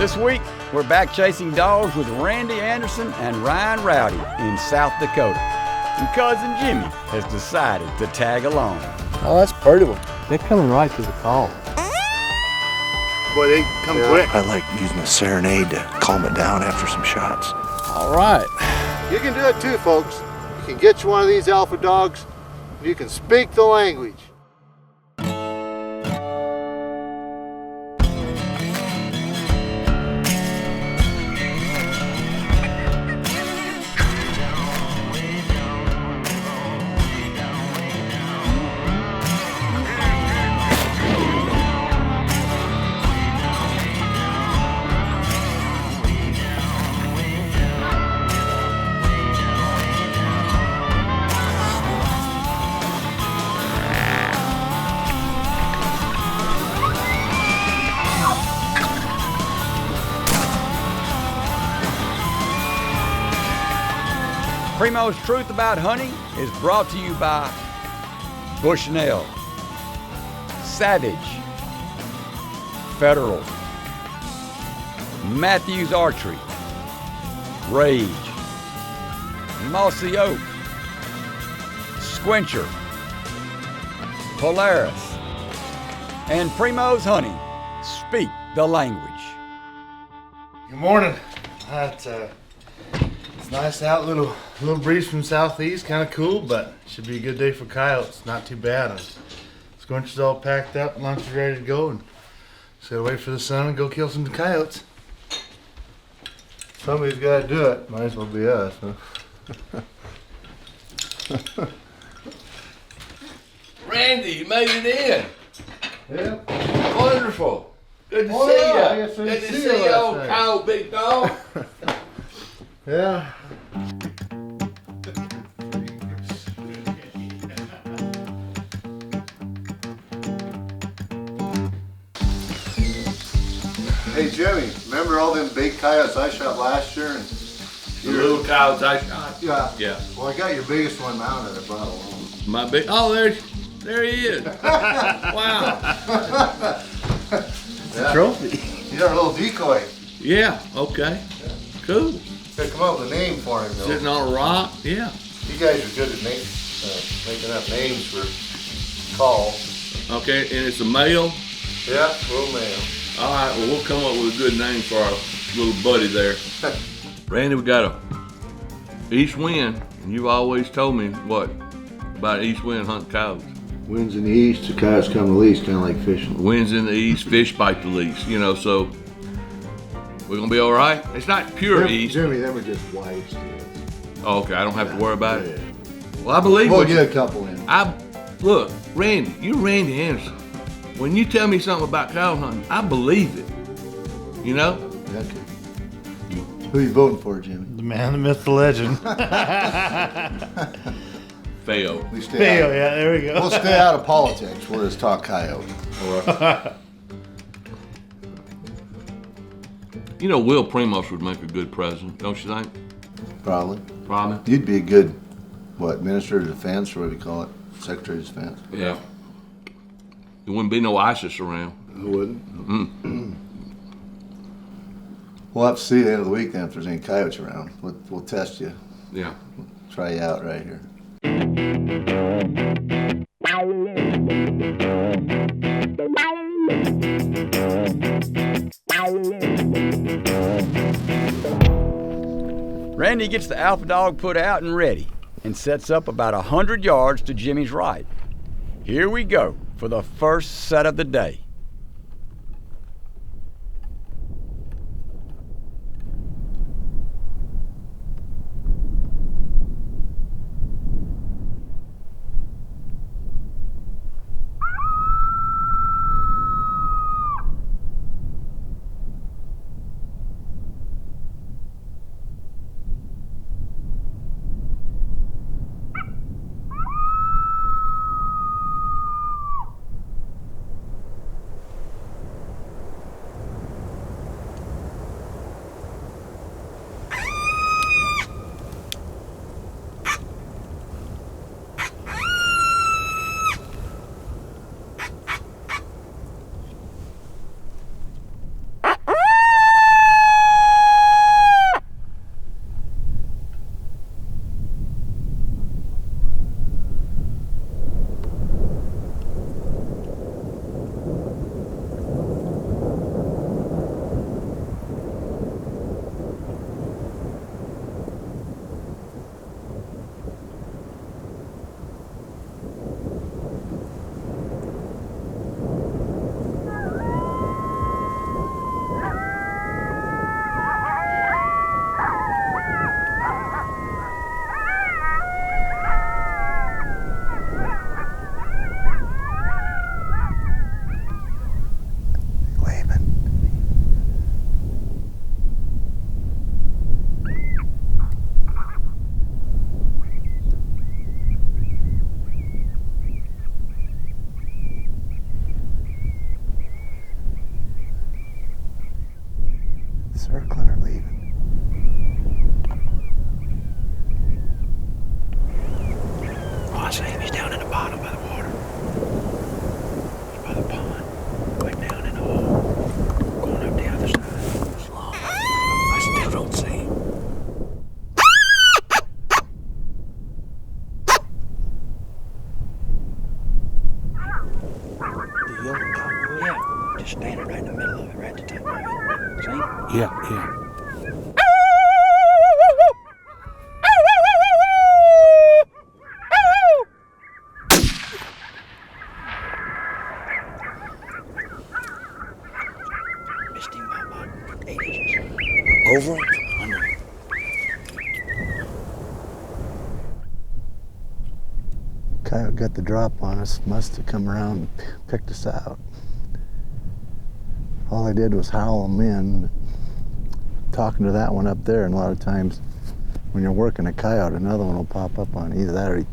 This week, we're back chasing dogs with Randy Anderson and Ryan Rowdy in South Dakota. And Cousin Jimmy has decided to tag along. Oh, that's pretty one. They're coming right to the call. Boy, they come quick. I like using a serenade to calm it down after some shots. All right. You can do it too, folks. You can get you one of these alpha dogs, and you can speak the language. Primos Truth About Hunting is brought to you by Bushnell, Savage, Federal, Matthews Archery, Rage, Mossy Oak, Squincher, Polaris, and Primos Hunting. Speak the language. Good morning. It's nice out, little breeze from southeast, kind of cool, but should be a good day for coyotes. Not too bad. Squincher's all packed up, lunch is ready to go, and just gotta wait for the sun and go kill some coyotes. Somebody's gotta do it. Might as well be us, huh? Randy, you made it in. Yeah. Wonderful. Good to Oh, see yeah, I you. guess I Good didn't to see see you you, last old night. cow, big dog. Yeah. Hey Jimmy, remember all them big coyotes I shot last year? And The little cows I shot. yeah. Yeah. Well, I got your biggest one mounted. I brought along. My big. Oh, there he is. Wow. Yeah. Trophy. You got a little decoy. Yeah. Okay. Cool. Gotta come up with a name for him though. Sitting on a rock. Yeah. You guys are good at making up names for calls. Okay. And it's a male. Yeah, little male. All right. Well, we'll come up with a good name for our little buddy there. Randy, we got a east wind, and you've always told me what about east wind hunting coyotes. Winds in the east, the coyotes come the least, kind of like fishing. Winds in the east, fish bite the least. You know, so we're gonna be all right. It's not pure east. Jimmy, them are just white steels. Oh, okay, I don't have to worry about it. Yeah. Well, I believe We'll what you- get a couple in. Look, Randy, you're Randy Anderson. When you tell me something about cow hunting, I believe it. You know? Okay. Who you voting for, Jimmy? The man, the myth, the legend. Fail. We stay Fail, out. yeah, there we go. We'll stay out of politics. We'll just talk coyote. You know, Will Primos would make a good president, don't you think? Probably. Probably. You'd be a good, Minister of Defense, or what do you call it? Secretary of Defense. Yeah. There wouldn't be no ISIS around. Who wouldn't? We'll have to see at the end of the week then if there's any coyotes around. We'll test you. Yeah. Try you out right here. Randy gets the alpha dog put out and ready and sets up about 100 yards to Jimmy's right. Here we go for the first set of the day. Just standing right in the middle of it, right at the top of it. See? Yeah. Missed him by about 8 inches. Over, under. Coyote got the drop on us. Must have come around and picked us out. All I did was howl them in. Talking to that one up there, and a lot of times when you're working a coyote, another one will pop up on either that or he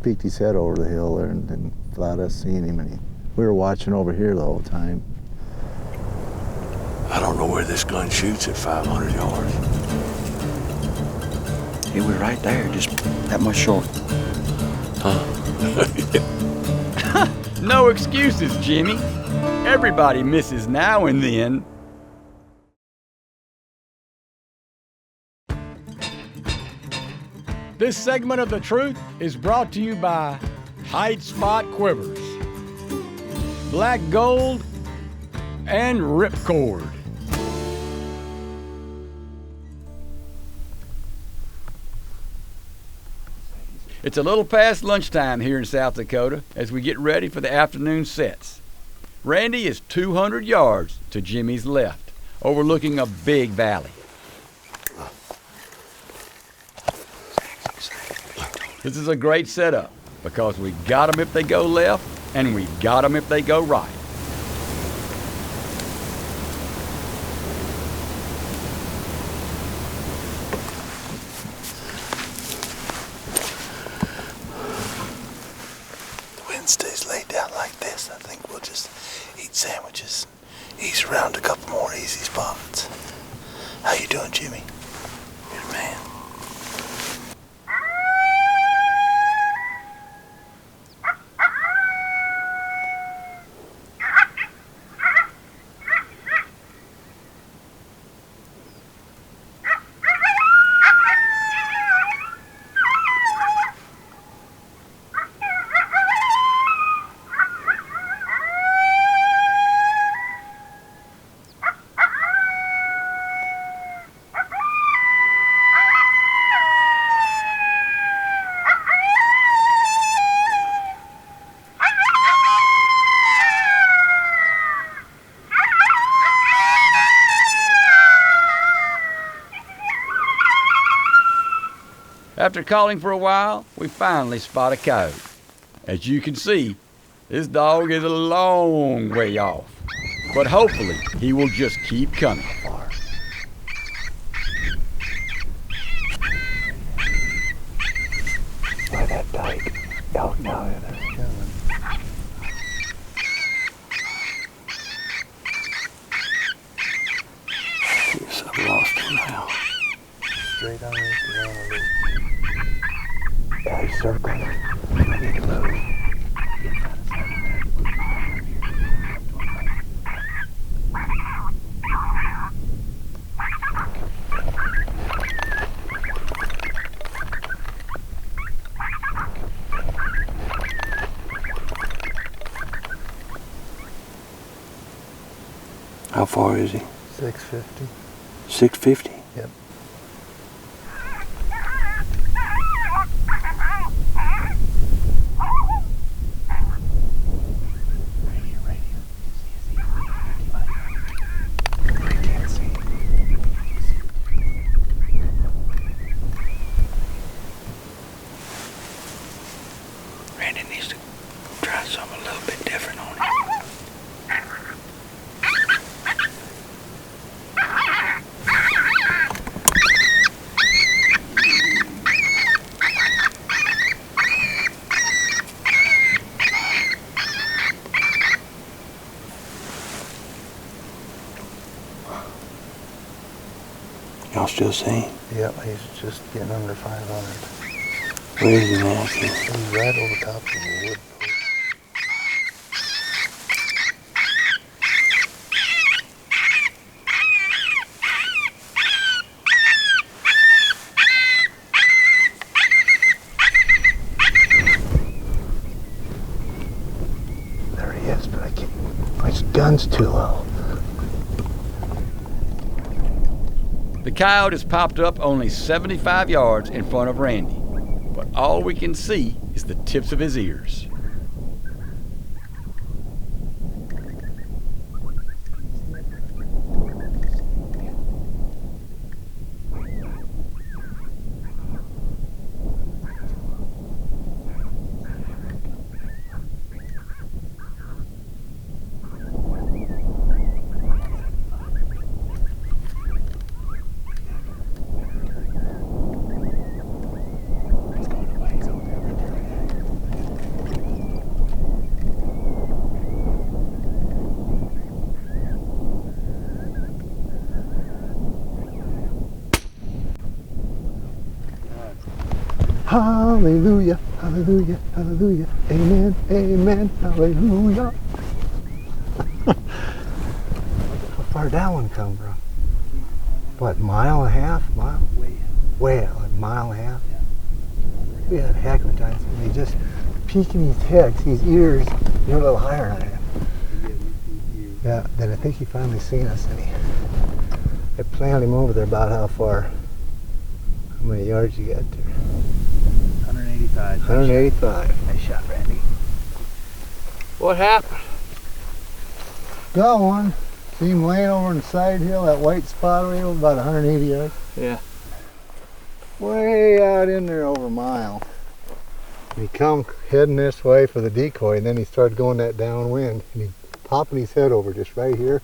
peeked his head over the hill there and without us seeing him, and we were watching over here the whole time. I don't know where this gun shoots at 500 yards. He was right there, just that much short. No excuses, Jimmy. Everybody misses now and then. This segment of The Truth is brought to you by Hide Spot Quivers, Black Gold, and Ripcord. It's a little past lunchtime here in South Dakota as we get ready for the afternoon sets. Randy is 200 yards to Jimmy's left, overlooking a big valley. This is a great setup because we got them if they go left and we got them if they go right. Stays laid down like this, I think we'll just eat sandwiches, ease around a couple more easy spots. How you doing, Jimmy? Good man. After calling for a while, we finally spot a coyote. As you can see, this dog is a long way off, but hopefully he will just keep coming. By that dike, elk now in it. Yes, I've lost him now. Straight on it, around a loop. Yeah, he's circling. I need to move. How far is he? 650. 650? Yep. Randy needs to try something a little bit different on him. Y'all still see him? Yep, he's just getting under 500. Where is he now? He's right over top of the wood. There he is, but I His gun's too low. The coyote has popped up only 75 yards in front of Randy, but all we can see is the tips of his ears. Hallelujah, hallelujah, hallelujah, amen, amen, hallelujah. How far did that one come from? What, mile and a half? Way out, like mile and a half? We had a heck of a time. And he just peeking his head, his ears, you're a little higher than I am. Yeah, then I think he finally seen us, and I planted him over there about how far. How many yards you got there? 185. 185. Nice shot, Randy. What happened? Got one. See him laying over on the side hill, that white spot over about 180 yards. Yeah. Way out in there over a mile. And he come heading this way for the decoy, and then he started going that downwind, and he popping his head over just right here.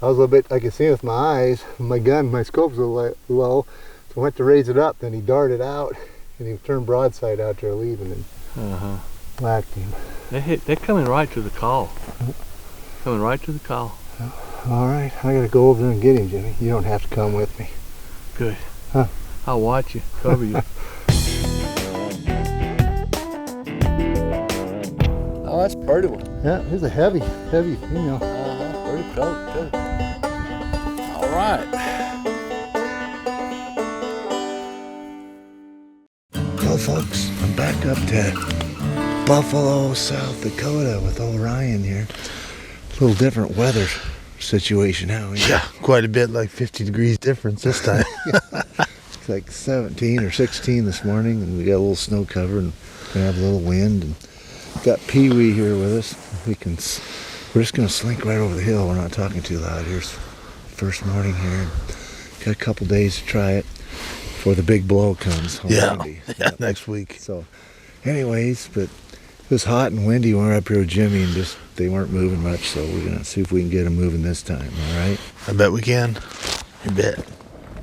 I was a little bit, I could see with my eyes, my gun, my scope was a little low, so I went to raise it up, then he darted out, and he turned broadside out there leaving and whacked him. They're coming right to the call. Coming right to the call. All right, I gotta go over there and get him, Jimmy. You don't have to come with me. Good. Huh? I'll watch you, cover you. Oh, that's a pretty one. Yeah, he's a heavy female. Pretty coat, too. All right. Well, folks, I'm back up to Buffalo, South Dakota with old Ryan here. A little different weather situation now. Yeah, quite a bit, like 50 degrees difference this time. It's like 17 or 16 this morning, and we got a little snow cover and gonna have a little wind. And got Pee Wee here with us. We're just gonna slink right over the hill. We're not talking too loud. Here's first morning here. Got a couple days to try it before the big blow comes on Monday. Yeah, next week. So, anyways, but it was hot and windy when we were up here with Jimmy, and just they weren't moving much. So we're gonna see if we can get them moving this time. All right? I bet we can. You bet.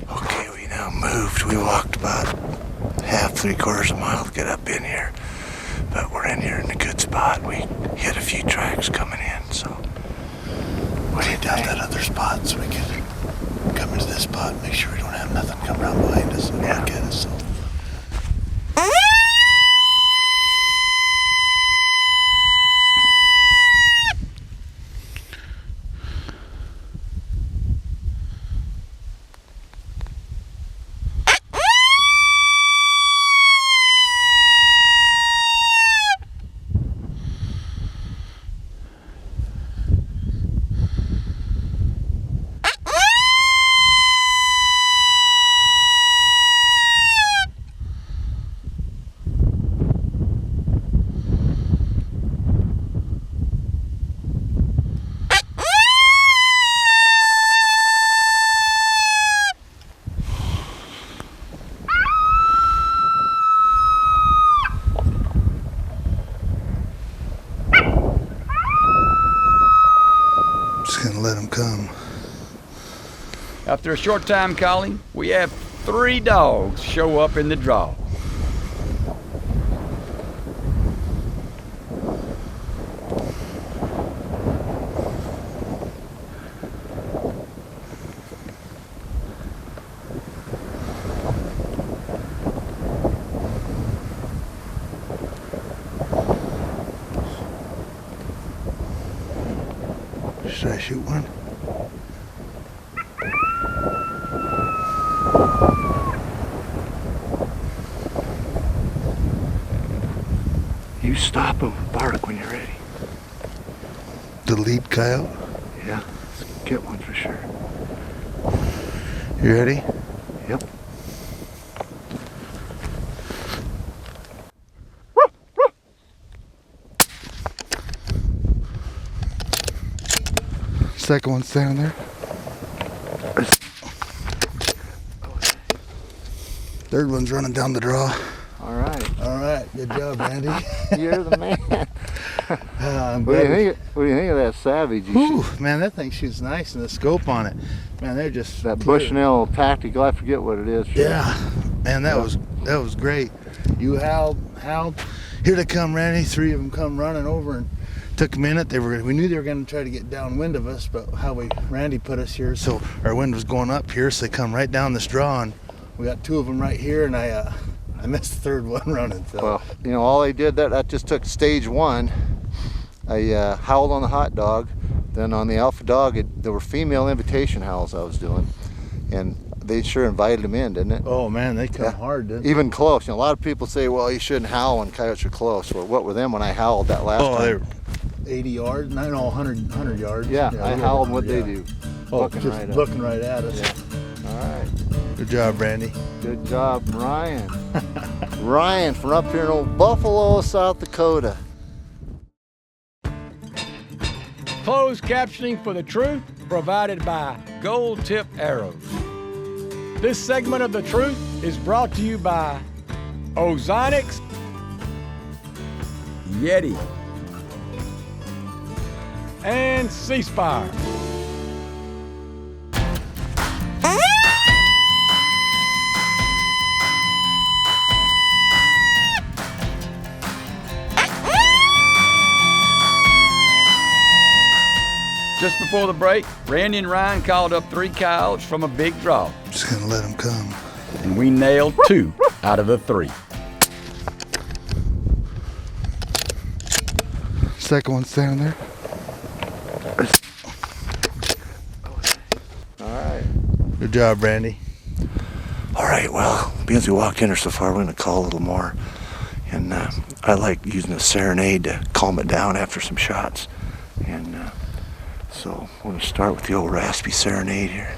Okay, we now moved. We walked about half, 3/4 of a mile to get up in here. But we're in here in a good spot. We hit a few tracks coming in, so We need down that other spot so we can come into this spot and make sure we don't have nothing come around behind us and look at us. So. Let them come. After a short time calling, we have 3 dogs show up in the draw. should I shoot one? You stop him, bark when you're ready. the lead coyote? Yeah, let's get one for sure. You ready? Yep. Second one's down there. Third one's running down the draw. All right. All right, good job, Randy. You're the man. I'm What do glad you think of that Savage? Whew, man, that thing shoots nice, and the scope on it, man, they're just That Bushnell Tactical, I forget what it is. Yeah, man, that was great. You howled. Here they come, Randy. 3 of them come running over, and took a minute. We knew they were going to try to get downwind of us, but Randy put us here, so our wind was going up here, so they come right down this draw, and we got 2 of them right here, and I missed the 3rd one running. So. Well, you know, all they did that just took stage 1. I howled on the hot dog, then on the alpha dog, there were female invitation howls I was doing, and they sure invited them in, didn't it? Oh man, they come hard, didn't they? Even close. You know, a lot of people say, well, you shouldn't howl when coyotes are close. Well, what were them when I howled that last time? Oh, they were 80 yards, no, 100 yards. Yeah, I howled what they do. Oh, Looking just right up. looking right at us. Yeah. All right. Good job, Randy. Good job, Ryan. Ryan from up here in old Buffalo, South Dakota. Closed captioning for the truth provided by Gold Tip Arrows. This segment of The Truth is brought to you by Ozonics, Yeti, and Ceasefire. Just before the break, Randy and Ryan called up 3 coyotes from a big draw. Just gonna let them come. And we nailed 2 out of the 3. Second one's down there. All right. Good job, Randy. All right, well, because we walked in here so far, we're going to call a little more. And I like using a serenade to calm it down after some shots. And so we're going to start with the old raspy serenade here.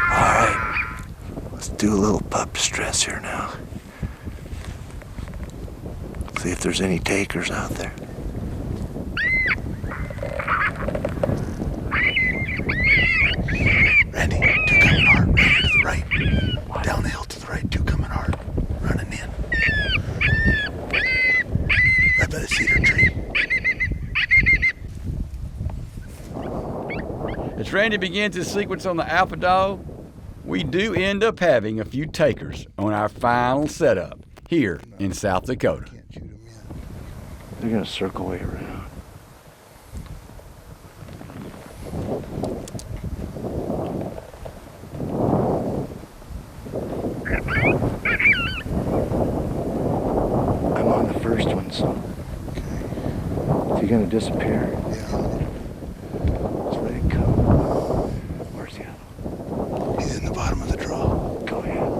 All right, let's do a little pup distress here now. See if there's any takers out there. Randy, 2 coming hard. Right here to the right. Down the hill to the right. 2 coming hard. Running in. Right by the cedar tree. As Randy begins his sequence on the alpha dog, we do end up having a few takers on our final setup here in South Dakota. Can't shoot him yet. They're going to circle way around. I'm on the first one, so is he going to disappear? Yeah, It's ready to come. Where's the other? he's in the bottom of the draw. Go ahead.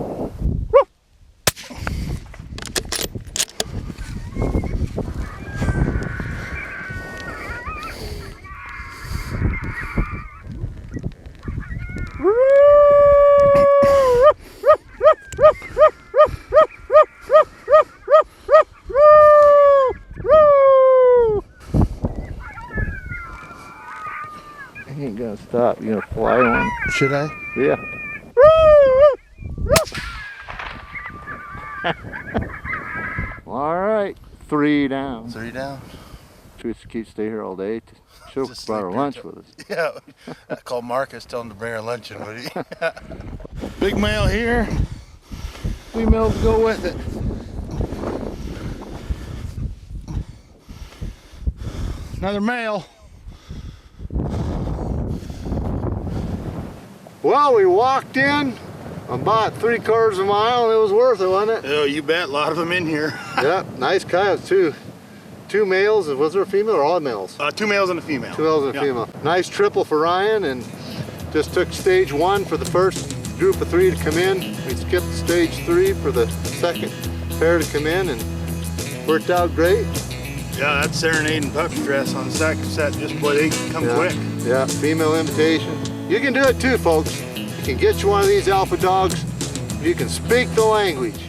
He ain't gonna stop. You gonna fly one? Should I? Yeah. All right, 3 down. 3 down. Should we stay here all day? Should have Just brought our sleep lunch here with us. Yeah, I called Marcus, tell him to bring our lunch in, would he? Big male here. Females go with it. Another male. Well, we walked in about 3/4 of a mile and it was worth it, wasn't it? Oh, you bet. A lot of them in here. Yep, nice coyotes too. 2 males. Was there a female or all males? 2 males and a female. 2 males and a Yeah. female. Nice triple for Ryan, and Just took stage 1 for the first group of 3 to come in. We skipped stage 3 for the second pair to come in, and worked out great. Yeah, that's serenading puppy dress on the second set. Just boy, they come quick. Yeah, female imitation. You can do it too, folks. You can get you one of these alpha dogs. You can speak the language.